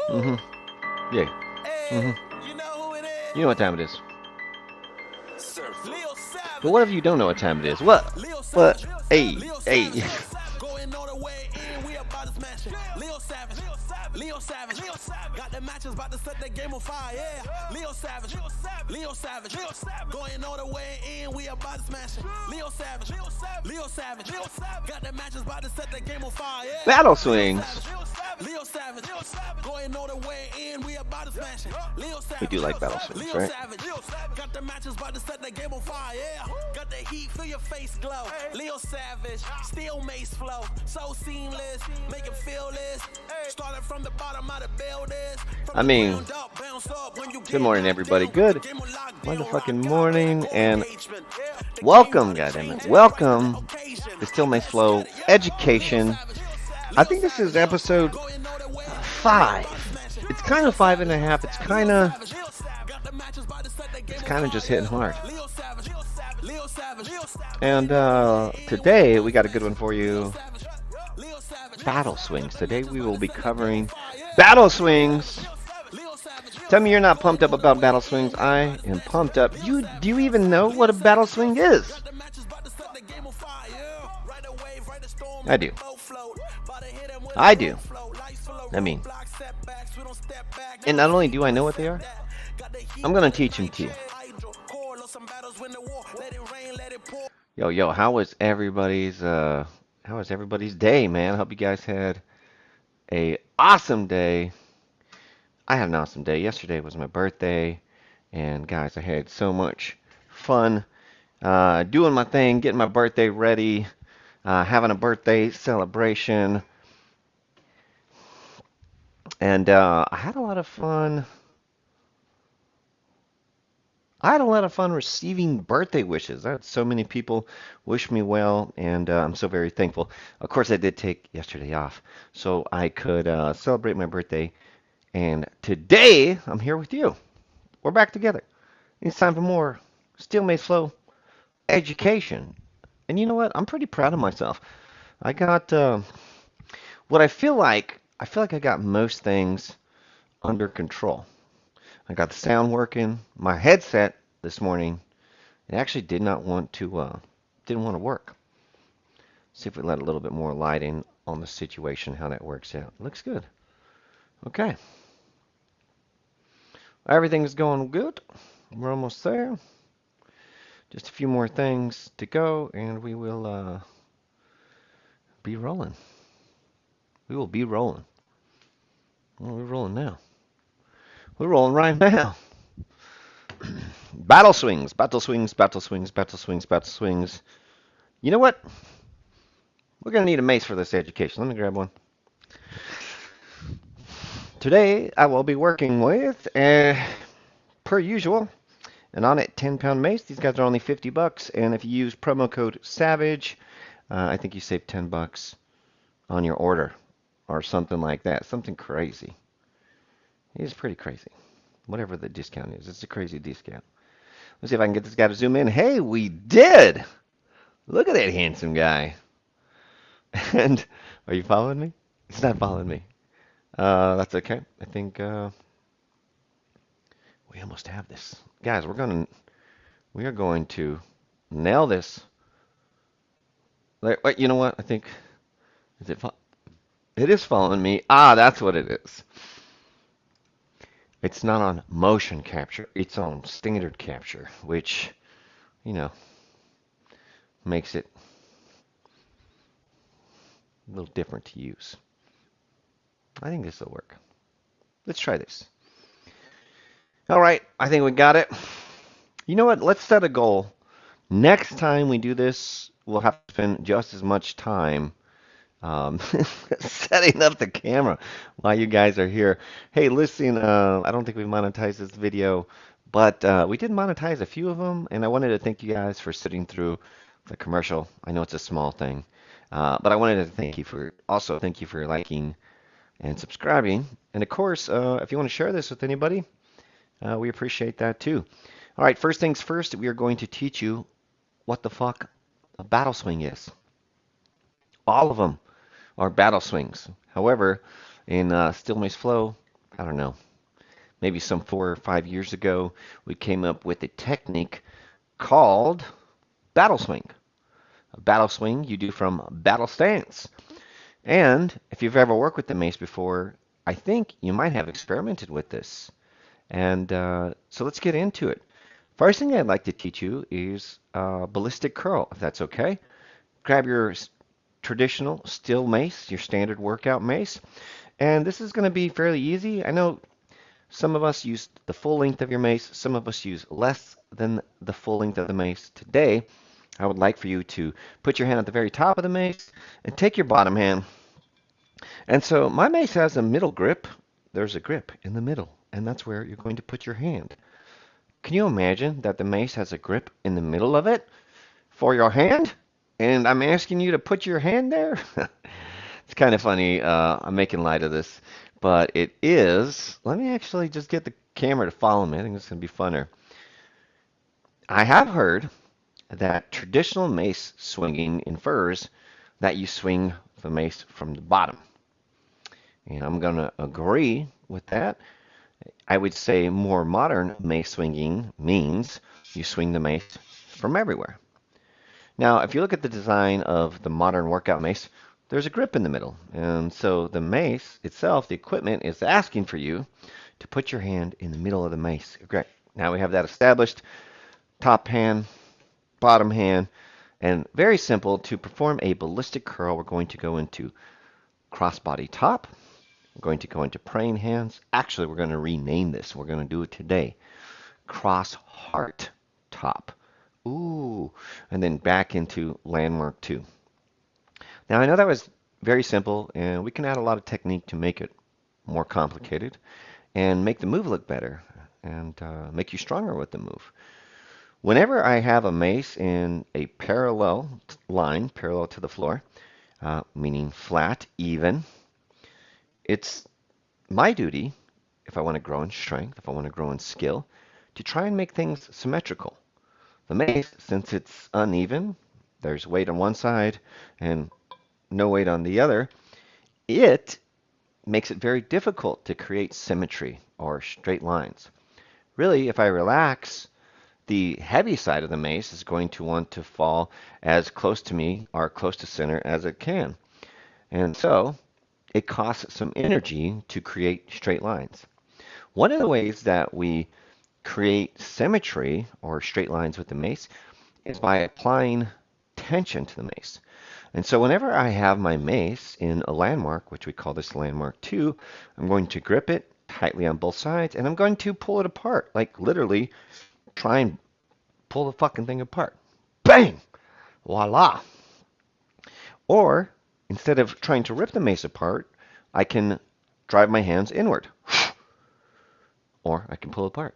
Mm-hmm. Yeah. Mm-hmm. You know what time it is. But what if you don't know what time it is? What? What? Hey, hey. Battle swings. We do like battle swings, right? I mean, good morning, everybody. Good motherfucking morning, and welcome, goddammit. Welcome to Still May Flow Education. I think this is episode 5. It's kind of 5.5. It's kind of just hitting hard. And today we got a good one for you. Battle swings. Today we will be covering battle swings. Tell me you're not pumped up about battle swings. I am pumped up. Do you even know what a battle swing is? I do. I do. I mean, and not only do I know what they are, I'm gonna teach them to you. Yo, how was everybody's day, man? Hope you guys had a awesome day. I had an awesome day. Yesterday was my birthday, and guys, I had so much fun doing my thing, getting my birthday ready, having a birthday celebration, and I had a lot of fun. I had a lot of fun receiving birthday wishes. I had so many people wish me well, and I'm so very thankful. Of course, I did take yesterday off so I could celebrate my birthday, and today I'm here with you. We're back together. It's time for more Steel May Flow education. And you know what? I'm pretty proud of myself. I got what I feel like I got most things under control. I got the sound working. My headset this morning, it actually didn't want to work. See if we let a little bit more light in on the situation, how that works out. Looks good. Okay. Everything's going good. We're almost there. Just a few more things to go, and we will be rolling. We will be rolling. Well, we're rolling now. We're rolling right now. Battle swings, battle swings, battle swings, battle swings, battle swings. You know what? We're going to need a mace for this education. Let me grab one. Today, I will be working with, per usual, an Onnit 10-pound mace. These guys are only 50 bucks, and if you use promo code SAVAGE, I think you save 10 bucks on your order or something like that. Something crazy. It's pretty crazy. Whatever the discount is, it's a crazy discount. Let's see if I can get this guy to zoom in. Hey, we did! Look at that handsome guy. And are you following me? It's not following me. That's okay. I think we almost have this. Guys, we are going to nail this. Wait, you know what? I think is it is following me. Ah, that's what it is. It's not on motion capture. It's on standard capture, which, you know, makes it a little different to use. I think this will work. Let's try this. All right, I think we got it. You know what? Let's set a goal. Next time we do this, we'll have to spend just as much time setting up the camera while you guys are here. Hey, listen, I don't think we monetized this video, but we did monetize a few of them, and I wanted to thank you guys for sitting through the commercial. I know it's a small thing, but I wanted to thank you for liking and subscribing. And of course, if you want to share this with anybody, we appreciate that too. All right, first things first, we are going to teach you what the fuck a battle swing is. All of them are battle swings. However, in Still Mace Flow, I don't know, maybe some 4 or 5 years ago, we came up with a technique called battle swing. A battle swing you do from battle stance. And if you've ever worked with the mace before, I think you might have experimented with this. And so let's get into it. First thing I'd like to teach you is ballistic curl, if that's okay. Grab your traditional steel mace, your standard workout mace, and this is going to be fairly easy. I know some of us use the full length of your mace, some of us use less than the full length of the mace. Today, I would like for you to put your hand at the very top of the mace and take your bottom hand. And so my mace has a middle grip. There's a grip in the middle, and that's where you're going to put your hand. Can you imagine that the mace has a grip in the middle of it for your hand? And I'm asking you to put your hand there? It's kind of funny. I'm making light of this, but it is. Let me actually just get the camera to follow me. I think it's going to be funner. I have heard that traditional mace swinging infers that you swing the mace from the bottom. And I'm going to agree with that. I would say more modern mace swinging means you swing the mace from everywhere. Now, if you look at the design of the modern workout mace, there's a grip in the middle. And so the mace itself, the equipment, is asking for you to put your hand in the middle of the mace. Great. Now we have that established. Top hand, bottom hand, and very simple. To perform a ballistic curl, we're going to go into crossbody top. We're going to go into praying hands. Actually, we're going to rename this. We're going to do it today. Cross heart top. Ooh, and then back into landmark 2. Now I know that was very simple, and we can add a lot of technique to make it more complicated and make the move look better and make you stronger with the move. Whenever I have a mace in a parallel line, parallel to the floor, meaning flat, even, it's my duty, if I want to grow in strength, if I want to grow in skill, to try and make things symmetrical. The mace, since it's uneven, there's weight on one side and no weight on the other, it makes it very difficult to create symmetry or straight lines. Really, if I relax, the heavy side of the mace is going to want to fall as close to me or close to center as it can. And so it costs some energy to create straight lines. One of the ways that we create symmetry or straight lines with the mace is by applying tension to the mace. And so whenever I have my mace in a landmark, which we call this landmark 2, I'm going to grip it tightly on both sides, and I'm going to pull it apart, like literally try and pull the fucking thing apart. Bang! Voila! Or instead of trying to rip the mace apart, I can drive my hands inward. Or I can pull apart.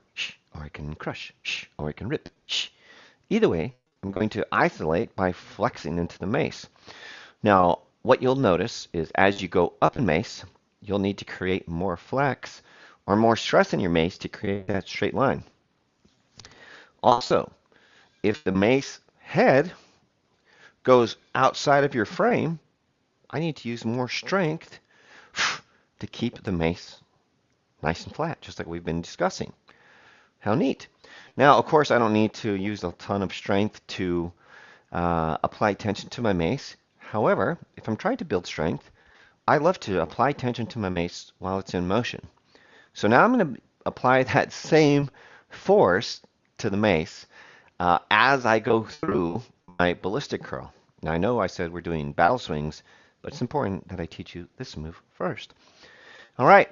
Or I can crush. Or I can rip. Either way, I'm going to isolate by flexing into the mace. Now, what you'll notice is as you go up in mace, you'll need to create more flex or more stress in your mace to create that straight line. Also, if the mace head goes outside of your frame, I need to use more strength to keep the mace nice and flat, just like we've been discussing. How neat. Now, of course, I don't need to use a ton of strength to apply tension to my mace. However, if I'm trying to build strength, I love to apply tension to my mace while it's in motion. So now I'm going to apply that same force to the mace as I go through my ballistic curl. Now I know I said we're doing battle swings, but it's important that I teach you this move first. All right,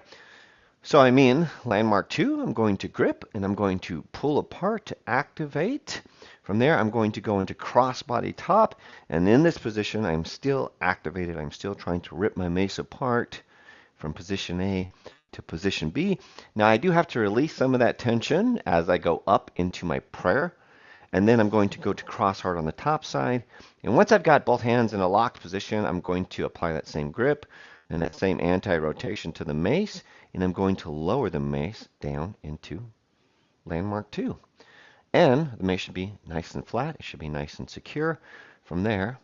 so I'm in landmark 2. I'm going to grip and I'm going to pull apart to activate. From there, I'm going to go into crossbody top, and in this position, I'm still activated. I'm still trying to rip my mace apart from position A to position B. Now I do have to release some of that tension as I go up into my prayer. And then I'm going to go to cross heart on the top side. And once I've got both hands in a locked position, I'm going to apply that same grip and that same anti-rotation to the mace. And I'm going to lower the mace down into landmark 2. And the mace should be nice and flat. It should be nice and secure. From there,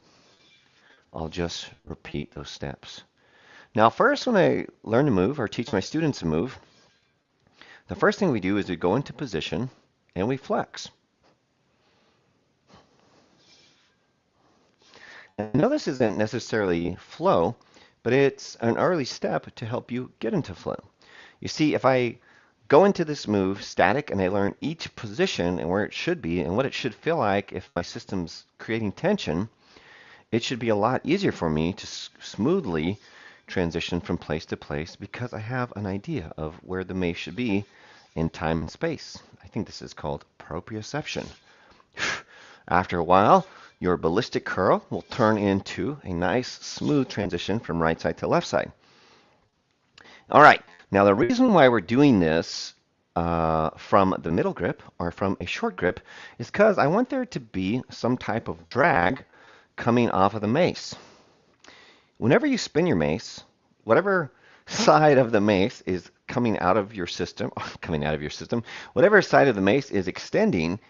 I'll just repeat those steps. Now, first, when I learn to move or teach my students to move, The first thing we do is we go into position and we flex. And I know this isn't necessarily flow, but it's an early step to help you get into flow. You see, if I go into this move static and I learn each position and where it should be and what it should feel like if my system's creating tension, it should be a lot easier for me to smoothly transition from place to place because I have an idea of where the mace should be in time and space. I think this is called proprioception. After a while, your ballistic curl will turn into a nice smooth transition from right side to left side. All right, now the reason why we're doing this from the middle grip or from a short grip is because I want there to be some type of drag coming off of the mace. Whenever you spin your mace, whatever side of the mace is coming out of your system, whatever side of the mace is extending,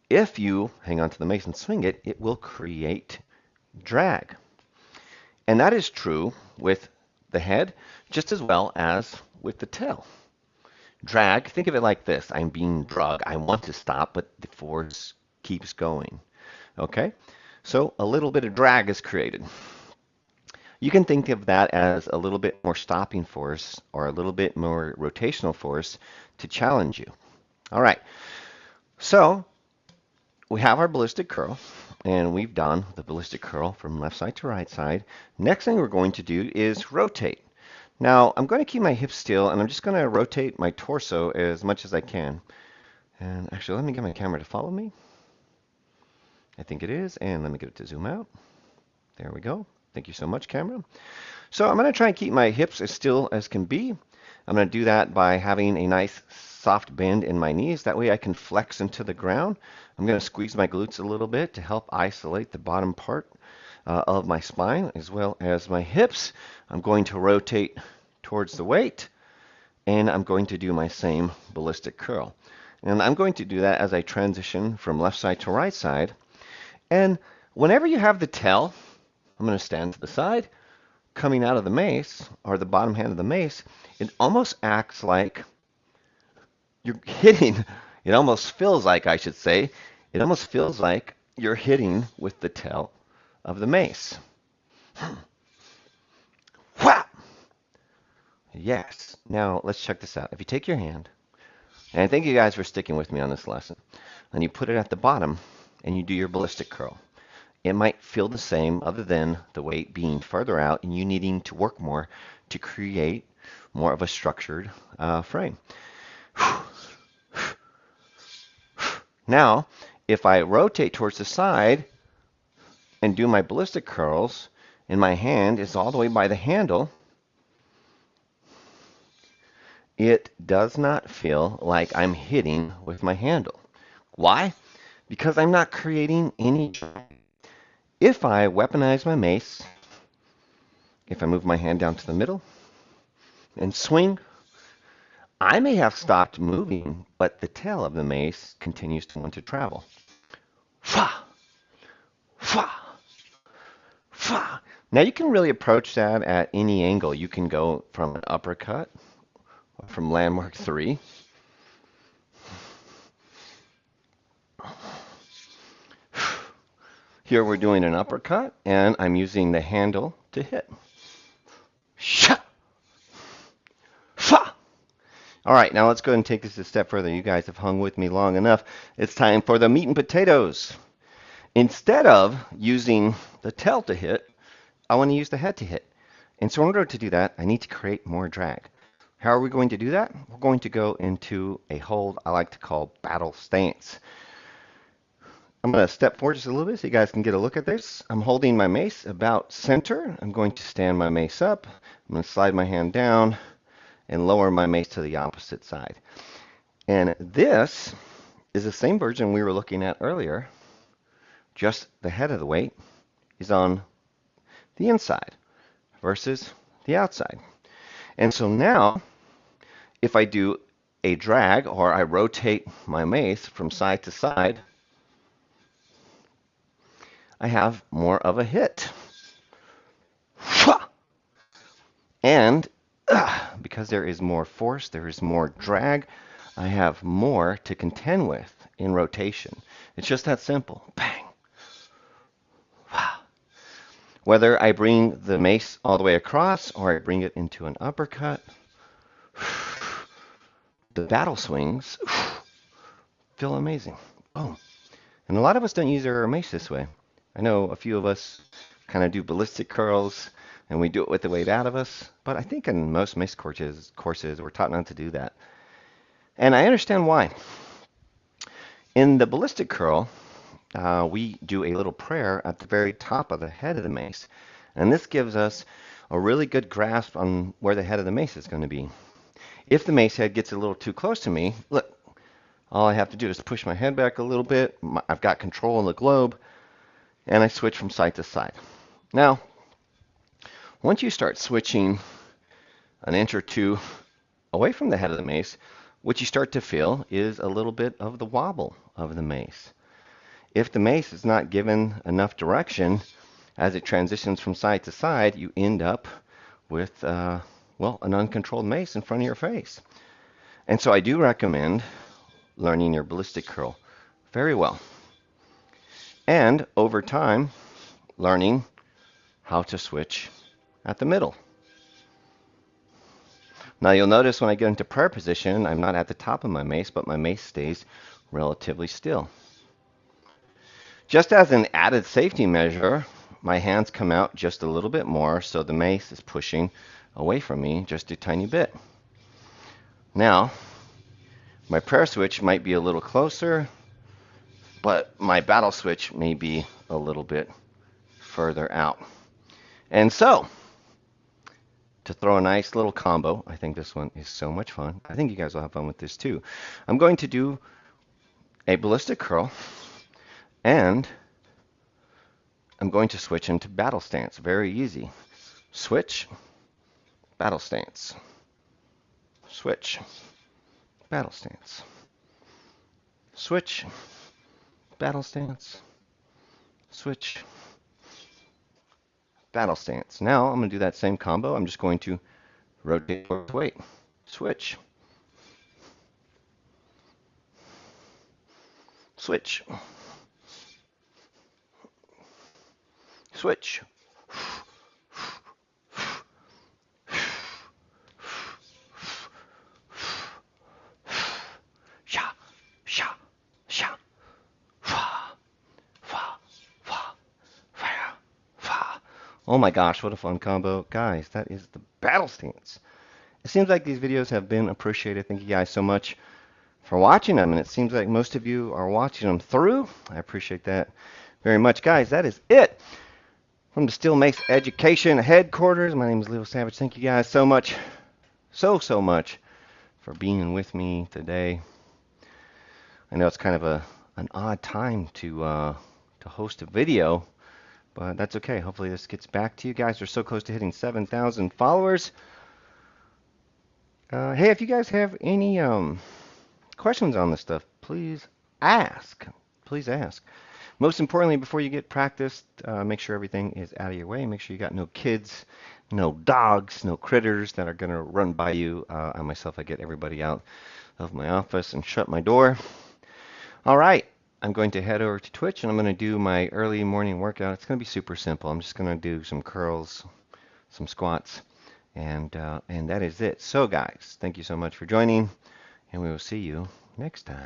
if you hang on to the mace and swing it, it will create drag. And that is true with the head just as well as with the tail. Drag, think of it like this. I'm being drugged. I want to stop, but the force keeps going. Okay? So a little bit of drag is created. You can think of that as a little bit more stopping force or a little bit more rotational force to challenge you. All right. So we have our ballistic curl, and we've done the ballistic curl from left side to right side. Next thing we're going to do is rotate. Now, I'm going to keep my hips still, and I'm just going to rotate my torso as much as I can. And actually, let me get my camera to follow me. I think it is, and let me get it to zoom out. There we go. Thank you so much, camera. So I'm going to try and keep my hips as still as can be. I'm going to do that by having a nice soft bend in my knees. That way I can flex into the ground. I'm going to squeeze my glutes a little bit to help isolate the bottom part of my spine as well as my hips. I'm going to rotate towards the weight, and I'm going to do my same ballistic curl. And I'm going to do that as I transition from left side to right side. And whenever you have the tail, I'm going to stand to the side. Coming out of the mace, or the bottom hand of the mace, it almost acts like you're hitting. It almost feels like, I should say, it almost feels like you're hitting with the tail of the mace. Whap! Yes. Now, let's check this out. If you take your hand, and I thank you guys for sticking with me on this lesson, and you put it at the bottom, and you do your ballistic curl. It might feel the same other than the weight being further out and you needing to work more to create more of a structured frame. Now, if I rotate towards the side and do my ballistic curls and my hand is all the way by the handle, it does not feel like I'm hitting with my handle. Why? Because I'm not creating any drag. If I weaponize my mace, if I move my hand down to the middle and swing, I may have stopped moving, but the tail of the mace continues to want to travel. Fa, fa, fa. Now you can really approach that at any angle. You can go from an uppercut, or from landmark 3. Here we're doing an uppercut, and I'm using the handle to hit. Sha! Fa! All right, now let's go ahead and take this a step further. You guys have hung with me long enough. It's time for the meat and potatoes. Instead of using the tail to hit, I want to use the head to hit. And so in order to do that, I need to create more drag. How are we going to do that? We're going to go into a hold I like to call battle stance. I'm going to step forward just a little bit so you guys can get a look at this. I'm holding my mace about center. I'm going to stand my mace up. I'm going to slide my hand down and lower my mace to the opposite side. And this is the same version we were looking at earlier, just the head of the weight is on the inside versus the outside. And so now, if I do a drag or I rotate my mace from side to side, I have more of a hit. And because there is more force, there is more drag, I have more to contend with in rotation. It's just that simple. Bang. Wow. Whether I bring the mace all the way across or I bring it into an uppercut, the battle swings feel amazing. Boom. And a lot of us don't use our mace this way. I know a few of us kind of do ballistic curls and we do it with the weight out of us, but I think in most mace courses we're taught not to do that. And I understand why. In the ballistic curl, we do a little prayer at the very top of the head of the mace. And this gives us a really good grasp on where the head of the mace is going to be. If the mace head gets a little too close to me, look, all I have to do is push my head back a little bit. I've got control of the globe, and I switch from side to side. Now, once you start switching an inch or two away from the head of the mace, what you start to feel is a little bit of the wobble of the mace. If the mace is not given enough direction as it transitions from side to side, you end up with, well, an uncontrolled mace in front of your face. And so I do recommend learning your ballistic curl very well. And over time, learning how to switch at the middle. Now you'll notice when I get into prayer position, I'm not at the top of my mace, but my mace stays relatively still. Just as an added safety measure, my hands come out just a little bit more, so the mace is pushing away from me just a tiny bit. Now, my prayer switch might be a little closer, but my battle switch may be a little bit further out. And so, to throw a nice little combo, I think this one is so much fun. I think you guys will have fun with this too. I'm going to do a ballistic curl, and I'm going to switch into battle stance. Very easy. Switch, battle stance. Switch, battle stance. Switch, battle stance. Switch, battle stance. Now I'm going to do that same combo. I'm just going to rotate towards weight. Switch. Switch. Switch. Sha, sha, sha. Oh my gosh, what a fun combo. Guys, that is the battle stance. It seems like these videos have been appreciated. Thank you guys so much for watching them. And it seems like most of you are watching them through. I appreciate that very much. Guys, that is it from the Steel Mace Education Headquarters. My name is Leo Savage. Thank you guys so much, so much for being with me today. I know it's kind of an odd time to host a video, but that's okay. Hopefully this gets back to you guys. We're so close to hitting 7,000 followers. Hey, if you guys have any questions on this stuff, please ask. Please ask. Most importantly, before you get practiced, make sure everything is out of your way. Make sure you got no kids, no dogs, no critters that are going to run by you. I myself, I get everybody out of my office and shut my door. All right. I'm going to head over to Twitch and I'm going to do my early morning workout. It's going to be super simple. I'm just going to do some curls, some squats, and that is it. So guys, thank you so much for joining, and we will see you next time.